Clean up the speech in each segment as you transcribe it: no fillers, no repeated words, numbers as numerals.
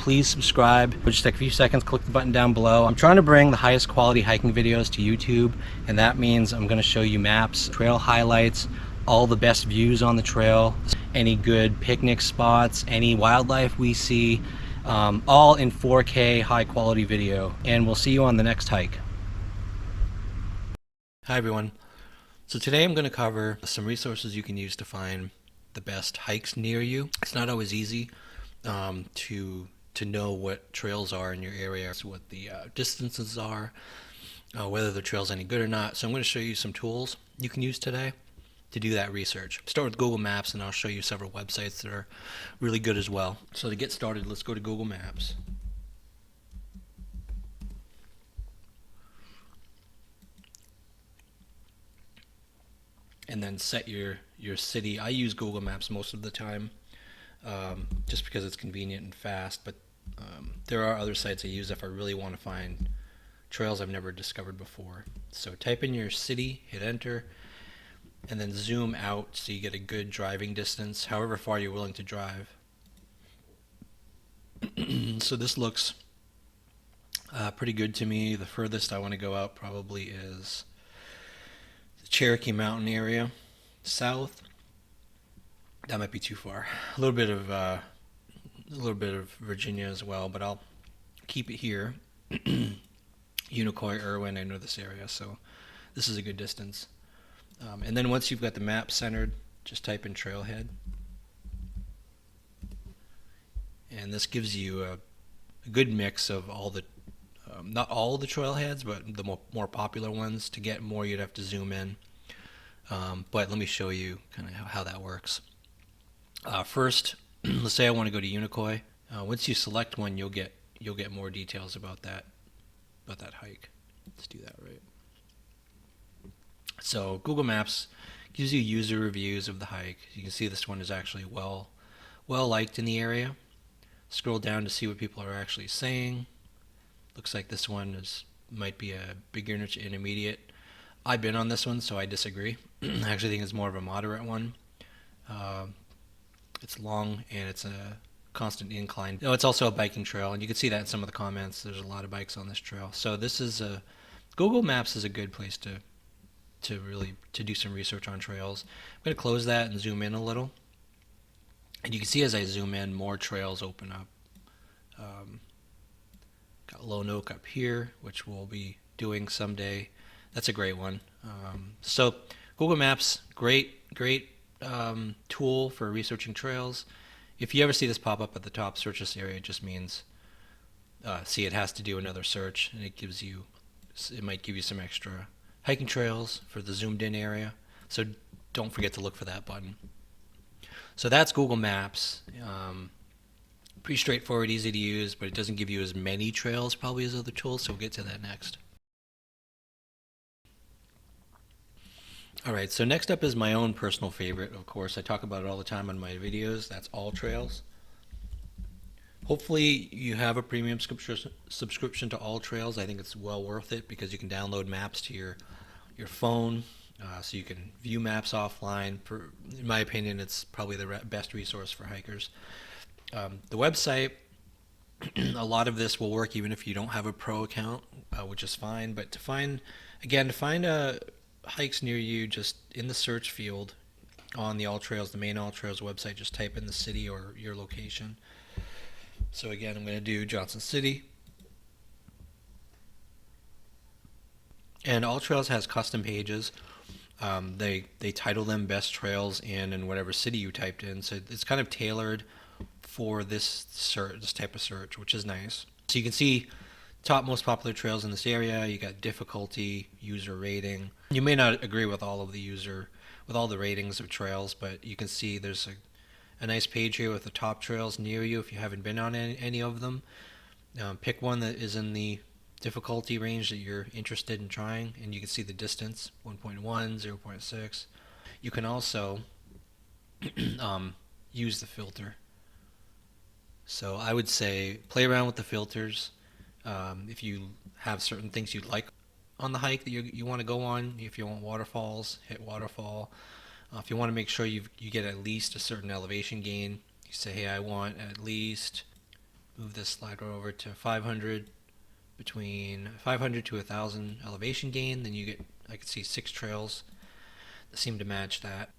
please subscribe. Just take a few seconds, click the button down below. I'm trying to bring the highest quality hiking videos to YouTube, and that means I'm going to show you maps, trail highlights, all the best views on the trail, any good picnic spots, any wildlife we see, all in 4K high quality video. And we'll see you on the next hike. Hi everyone. So today I'm going to cover some resources you can use to find the best hikes near you. It's not always easy to know what trails are in your area, what the distances are, whether the trail's any good or not. So I'm going to show you some tools you can use today to do that research. Start with Google Maps, and I'll show you several websites that are really good as well. So to get started, let's go to Google Maps. And then set your city. I use Google Maps most of the time, just because it's convenient and fast, but there are other sites I use if I really want to find trails I've never discovered before. So type in your city, hit enter, and then zoom out so you get a good driving distance, however far you're willing to drive. So this looks pretty good to me. The furthest I want to go out probably is the Cherokee Mountain area, south. That might be too far. A little bit of Virginia as well, but I'll keep it here. Unicoi, Irwin, I know this area, so this is a good distance. And then once you've got the map centered, just type in trailhead. And this gives you a good mix of all the, not all the trailheads, but the more popular ones. To get more, you'd have to zoom in. But let me show you kind of how that works. First, let's say I want to go to Unicoi. Once you select one, you'll get more details about that hike. Let's do that right. So Google Maps gives you user reviews of the hike. You can see this one is actually well liked in the area. Scroll down to see what people are actually saying. Looks like this one might be a beginner to intermediate. I've been on this one, so I disagree. I actually think it's more of a moderate one. It's long and it's a constant incline. No, it's also a biking trail, and you can see that in some of the comments. There's a lot of bikes on this trail. So this is Google Maps is a good place to do some research on trails. I'm going to close that and zoom in a little. And you can see as I zoom in, more trails open up. Got Lone Oak up here, which we'll be doing someday. That's a great one. So Google Maps, great tool for researching trails. If you ever see this pop up at the top, search this area, it just means, see, it has to do another search, and it might give you some extra hiking trails for the zoomed in area. So don't forget to look for that button. So that's Google Maps. Pretty straightforward, easy to use, but it doesn't give you as many trails probably as other tools, so we'll get to that next. Alright, so next up is my own personal favorite, of course. I talk about it all the time on my videos. That's Alltrails. Hopefully you have a premium subscription to Alltrails. I think it's well worth it because you can download maps to your phone, so you can view maps offline. In my opinion, it's probably the best resource for hikers. The website, a lot of this will work even if you don't have a pro account, which is fine. But to find hikes near you, just in the search field on the Alltrails, the main Alltrails website, just type in the city or your location. So again, I'm going to do Johnson City. And Alltrails has custom pages. They title them best trails in whatever city you typed in. So it's kind of tailored for this type of search, which is nice. So you can see top most popular trails in this area. You got difficulty, user rating. You may not agree with all the ratings of trails, but you can see there's a nice page here with the top trails near you if you haven't been on any of them. Pick one that is in the difficulty range that you're interested in trying, and you can see the distance, 1.1, 0.6. You can also use the filter. So I would say play around with the filters. If you have certain things you'd like on the hike that you want to go on, if you want waterfalls, hit waterfall. If you want to make sure you get at least a certain elevation gain, you say, hey, I want at least move this slider over to 500, between 500 to 1,000 elevation gain. Then you get, I can see 6 trails that seem to match that.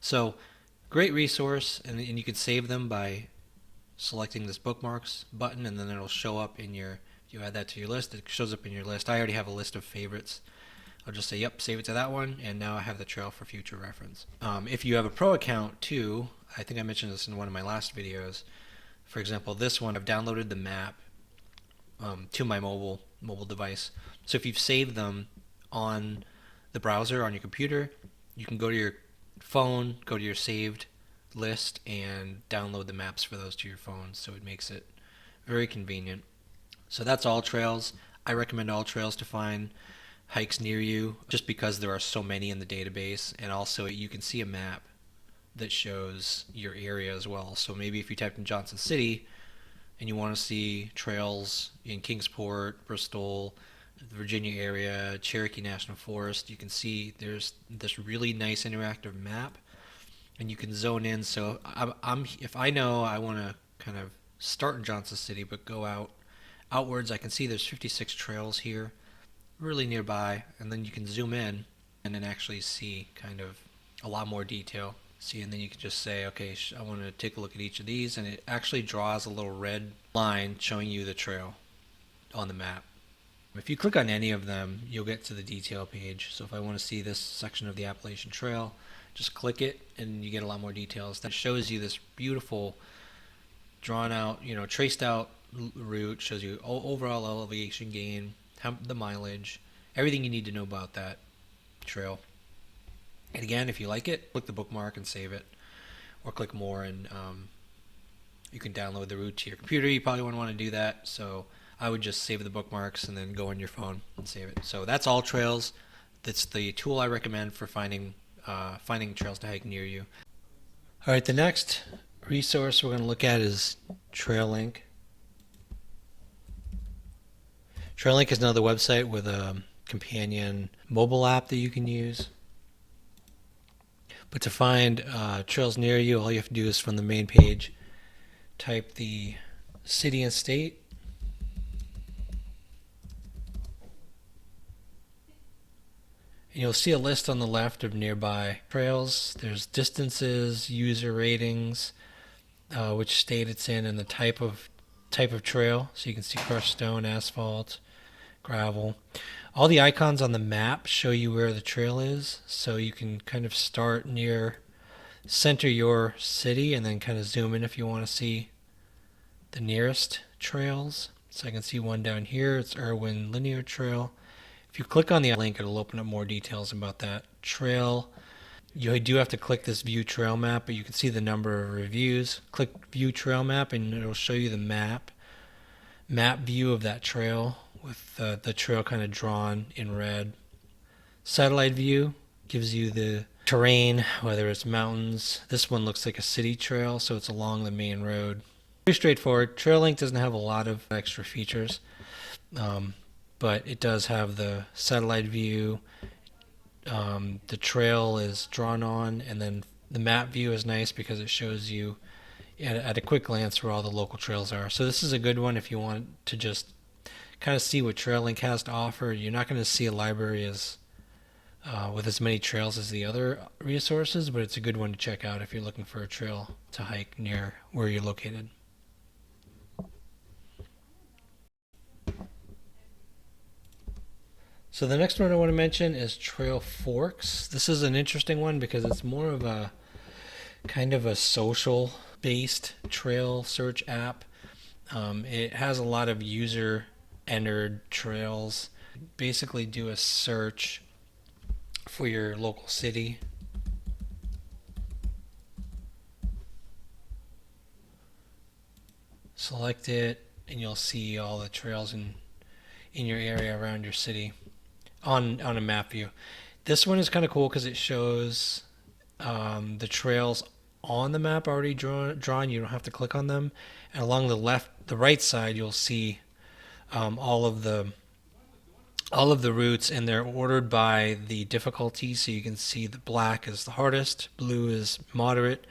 So great resource, and you can save them by selecting this bookmarks button, and then it'll show up in your, if you add that to your list, it shows up in your list. I already have a list of favorites. I'll just say, yep, save it to that one, and now I have the trail for future reference. If you have a pro account too, I think I mentioned this in one of my last videos. For example, this one, I've downloaded the map to my mobile device. So if you've saved them on the browser on your computer, you can go to your phone, go to your saved list, and download the maps for those to your phone. So it makes it very convenient. So that's Alltrails. I recommend Alltrails to find hikes near you just because there are so many in the database, and also you can see a map that shows your area as well. So maybe if you typed in Johnson City and you want to see trails in Kingsport, Bristol, the Virginia area, Cherokee National Forest, you can see there's this really nice interactive map, and you can zone in. So if I know I want to kind of start in Johnson City but go outwards, I can see there's 56 trails here really nearby, and then you can zoom in and then actually see kind of a lot more detail. See, and then you can just say, okay, I want to take a look at each of these, and it actually draws a little red line showing you the trail on the map. If you click on any of them, you'll get to the detail page. So if I want to see this section of the Appalachian Trail, just click it and you get a lot more details. That shows you this beautiful drawn out, traced out route, shows you overall elevation gain, the mileage, everything you need to know about that trail. And again, if you like it, click the bookmark and save it, or click more, and you can download the route to your computer. You probably wouldn't want to do that, so I would just save the bookmarks and then go on your phone and save it. So that's Alltrails. That's the tool I recommend for finding trails to hike near you. All right, the next resource we're going to look at is TrailLink. TrailLink is another website with a companion mobile app that you can use. But to find trails near you, all you have to do is from the main page, type the city and state. And you'll see a list on the left of nearby trails. There's distances, user ratings, which state it's in, and the type of trail. So you can see crushed stone, asphalt, gravel. All the icons on the map show you where the trail is, so you can kind of start center your city and then kind of zoom in if you want to see the nearest trails. So I can see one down here. It's Irwin Linear Trail. If you click on the link, it'll open up more details about that trail. You do have to click this View Trail Map, but you can see the number of reviews. Click View Trail Map, and it'll show you the map view of that trail with the trail kind of drawn in red. Satellite view gives you the terrain, whether it's mountains. This one looks like a city trail, so it's along the main road. Pretty straightforward. TrailLink doesn't have a lot of extra features, but it does have the satellite view. The trail is drawn on, and then the map view is nice because it shows you at a quick glance where all the local trails are. So this is a good one if you want to just kind of see what TrailLink has to offer. You're not going to see a library with as many trails as the other resources, but it's a good one to check out if you're looking for a trail to hike near where you're located. So the next one I want to mention is Trail Forks. This is an interesting one because it's more of a kind of a social based trail search app. It has a lot of user entered trails. Basically do a search for your local city. Select it and you'll see all the trails in your area around your city on a map view. This one is kind of cool because it shows the trails on the map already drawn. You don't have to click on them. And along the right side, you'll see all of the routes, and they're ordered by the difficulty. So you can see the black is the hardest, blue is moderate,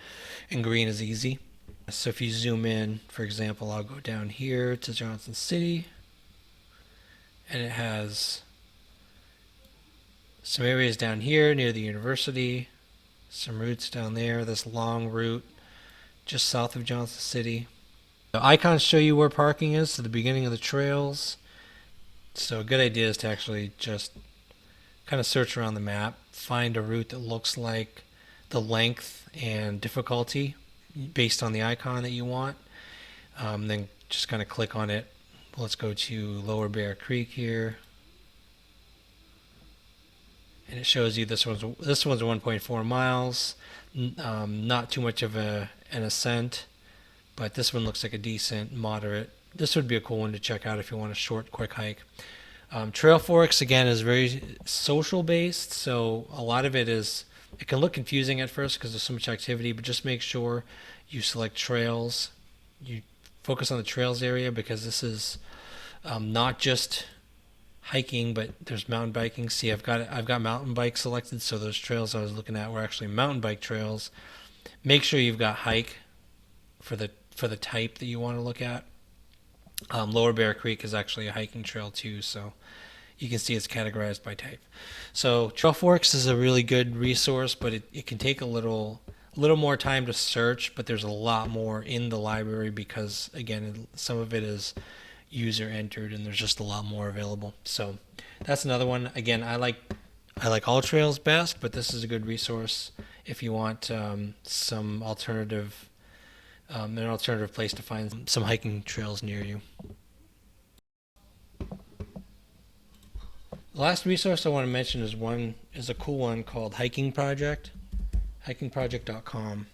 and green is easy. So if you zoom in, for example, I'll go down here to Johnson City, and it has some areas down here near the university, some routes down there, this long route just south of Johnson City. The icons show you where parking is, so the beginning of the trails. So a good idea is to actually just kind of search around the map, find a route that looks like the length and difficulty based on the icon that you want. Then just kind of click on it. Let's go to Lower Bear Creek here. And it shows you this one's 1.4 miles. Not too much of an ascent, but this one looks like a decent, moderate. This would be a cool one to check out if you want a short, quick hike. Trail Forks, again, is very social based, so a lot of it can look confusing at first because there's so much activity, but just make sure you select trails. You focus on the trails area because this is not just hiking, but there's mountain biking. See, I've got mountain bike selected, so those trails I was looking at were actually mountain bike trails. Make sure you've got hike for the type that you want to look at. Lower Bear Creek is actually a hiking trail too, so you can see it's categorized by type. So Trail Forks is a really good resource, but it can take a little more time to search, but there's a lot more in the library because, again, some of it is user entered and there's just a lot more available. So that's another one. Again, I like Alltrails best, but this is a good resource if you want some alternative an alternative place to find some hiking trails near you. The last resource I want to mention is a cool one called Hiking Project, hikingproject.com.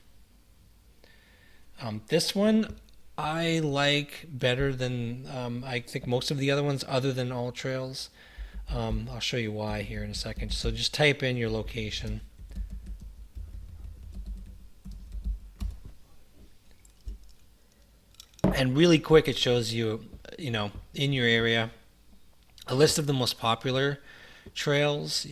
This one I like better than I think most of the other ones, other than Alltrails. I'll show you why here in a second. So just type in your location. And really quick, it shows you, in your area, a list of the most popular trails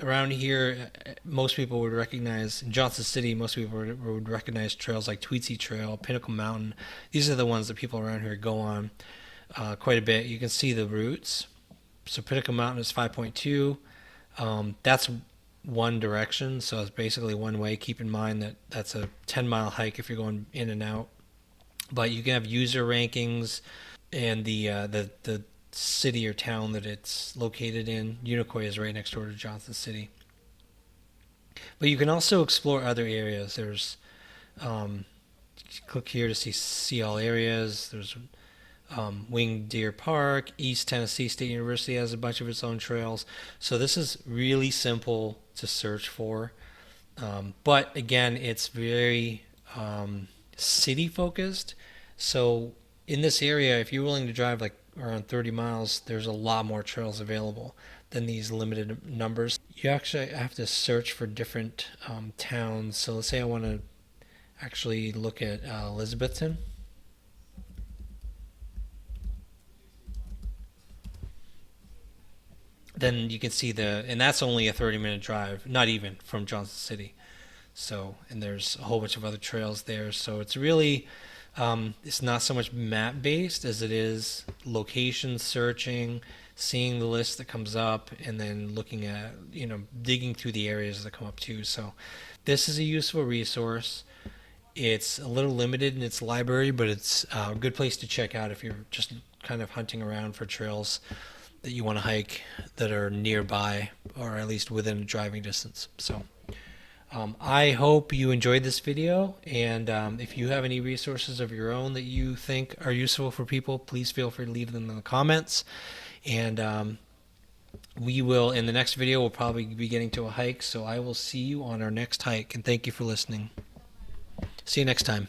around here. Most people would recognize in Johnson City. Most people would recognize trails like Tweetsy Trail, Pinnacle Mountain. These are the ones that people around here go on quite a bit. You can see the routes. So Pinnacle Mountain is 5.2. That's one direction, so it's basically one way. Keep in mind that that's a 10-mile hike if you're going in and out. But you can have user rankings and the city or town that it's located in. Unicoi is right next door to Johnson City. But you can also explore other areas. There's click here to see all areas. There's Winged Deer Park. East Tennessee State University has a bunch of its own trails. So this is really simple to search for. But again, it's very city focused. So in this area, if you're willing to drive like around 30 miles, there's a lot more trails available than these limited numbers. You actually have to search for different towns. So let's say I want to actually look at Elizabethton. Then you can see and that's only a 30-minute drive, not even, from Johnson City. So, and there's a whole bunch of other trails there. So it's really, it's not so much map based as it is location searching, seeing the list that comes up, and then looking at, digging through the areas that come up too. So this is a useful resource. It's a little limited in its library, but it's a good place to check out if you're just kind of hunting around for trails that you want to hike that are nearby or at least within a driving distance. So I hope you enjoyed this video, and if you have any resources of your own that you think are useful for people, please feel free to leave them in the comments. And we will, in the next video, we'll probably be getting to a hike, so I will see you on our next hike, and thank you for listening. See you next time.